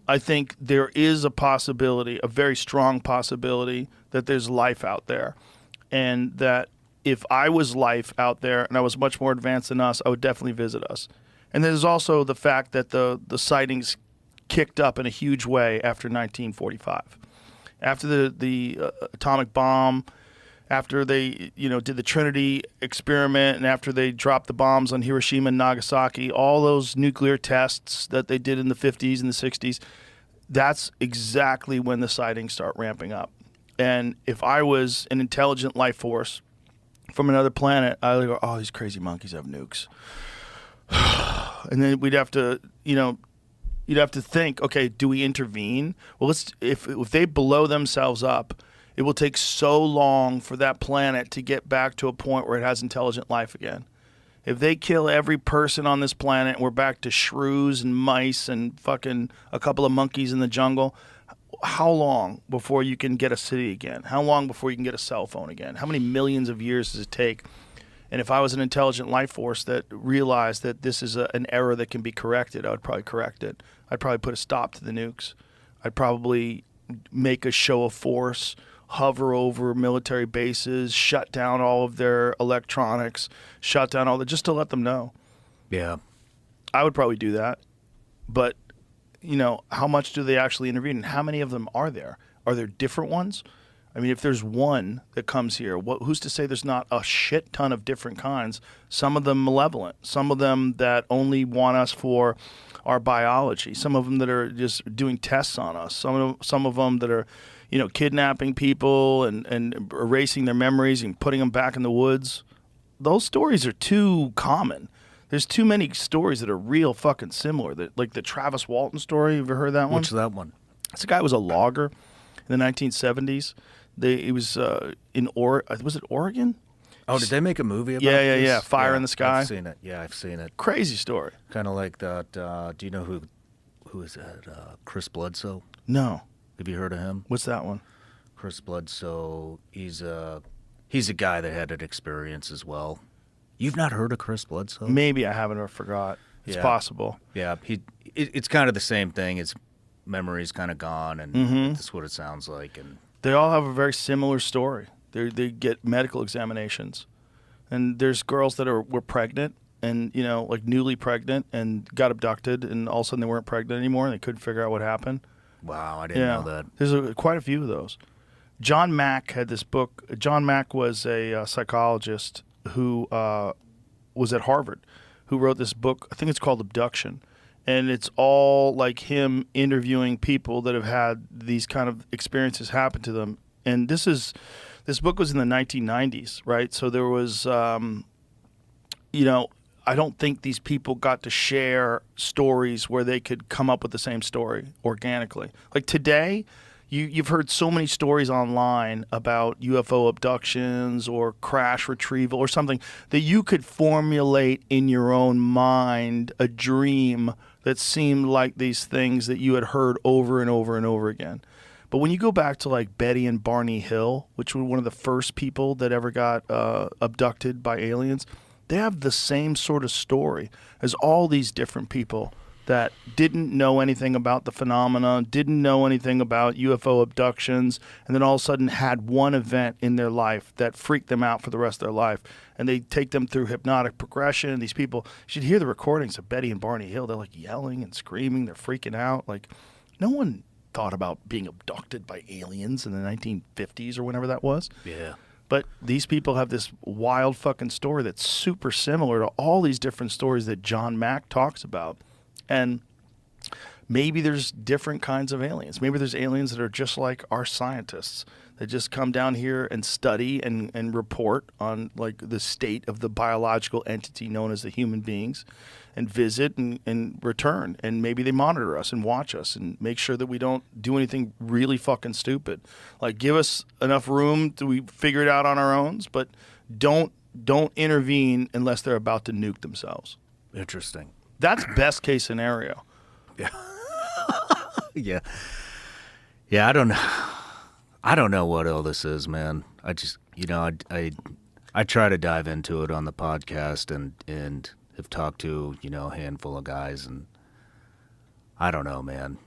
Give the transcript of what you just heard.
I think there is a possibility, a very strong possibility, that there's life out there. And that if I was life out there and I was much more advanced than us, I would definitely visit us. And there's also the fact that the sightings kicked up in a huge way after 1945. After the atomic bomb, after they did the Trinity experiment, and after they dropped the bombs on Hiroshima and Nagasaki, all those nuclear tests that they did in the 50s and the 60s, that's exactly when the sightings start ramping up. And if I was an intelligent life force from another planet, I would go, oh, these crazy monkeys have nukes. And then we'd have to, you'd have to think, okay, do we intervene? Well, if they blow themselves up, it will take so long for that planet to get back to a point where it has intelligent life again. If they kill every person on this planet, we're back to shrews and mice and fucking a couple of monkeys in the jungle. How long before you can get a city again? How long before you can get a cell phone again? How many millions of years does it take? And if I was an intelligent life force that realized that this is an error that can be corrected, I would probably correct it. I'd probably put a stop to the nukes. I'd probably make a show of force, hover over military bases, shut down all of their electronics, shut down just to let them know. Yeah. I would probably do that. But, how much do they actually intervene? And how many of them are there? Are there different ones? I mean, if there's one that comes here, who's to say there's not a shit ton of different kinds? Some of them malevolent, some of them that only want us for our biology, some of them that are just doing tests on us, some of them that are, kidnapping people and erasing their memories and putting them back in the woods. Those stories are too common. There's too many stories that are real fucking similar. Like the Travis Walton story. You ever heard that one? What's that one? This guy was a logger in the 1970s. He was in was it Oregon? Oh, did they make a movie about this? Yeah. Fire in the Sky. I've seen it. Yeah, I've seen it. Crazy story. Kind of like that. Do you know who is that? Chris Bledsoe? No. Have you heard of him? What's that one? Chris Bledsoe. He's a guy that had an experience as well. You've not heard of Chris Bledsoe? Maybe I haven't or forgot. It's possible. Yeah, it's kind of the same thing. His memory's kind of gone, and that's what it sounds like. And they all have a very similar story. They get medical examinations, and there's girls that were pregnant and like newly pregnant and got abducted, and all of a sudden they weren't pregnant anymore, and they couldn't figure out what happened. Wow, I didn't know that. There's quite a few of those. John Mack had this book. John Mack was a psychologist who was at Harvard, who wrote this book. I think it's called Abduction. And it's all like him interviewing people that have had these kind of experiences happen to them. And this book was in the 1990s, right? So there was, I don't think these people got to share stories where they could come up with the same story organically. Like today, you've heard so many stories online about UFO abductions or crash retrieval or something that you could formulate in your own mind a dream that seemed like these things that you had heard over and over and over again. But when you go back to like Betty and Barney Hill, which were one of the first people that ever got abducted by aliens, they have the same sort of story as all these different people that didn't know anything about the phenomena, didn't know anything about UFO abductions, and then all of a sudden had one event in their life that freaked them out for the rest of their life. And they take them through hypnotic progression. These people, you should hear the recordings of Betty and Barney Hill. They're like yelling and screaming. They're freaking out. Like, no one thought about being abducted by aliens in the 1950s or whenever that was. Yeah. But these people have this wild fucking story that's super similar to all these different stories that John Mack talks about. And maybe there's different kinds of aliens. Maybe there's aliens that are just like our scientists that just come down here and study and report on like the state of the biological entity known as the human beings and visit and return. And maybe they monitor us and watch us and make sure that we don't do anything really fucking stupid. Like give us enough room to we figure it out on our own, but don't intervene unless they're about to nuke themselves. Interesting. That's best case scenario. Yeah. Yeah. Yeah, I don't know what all this is, man. I just, I try to dive into it on the podcast and have talked to, a handful of guys, and I don't know, man.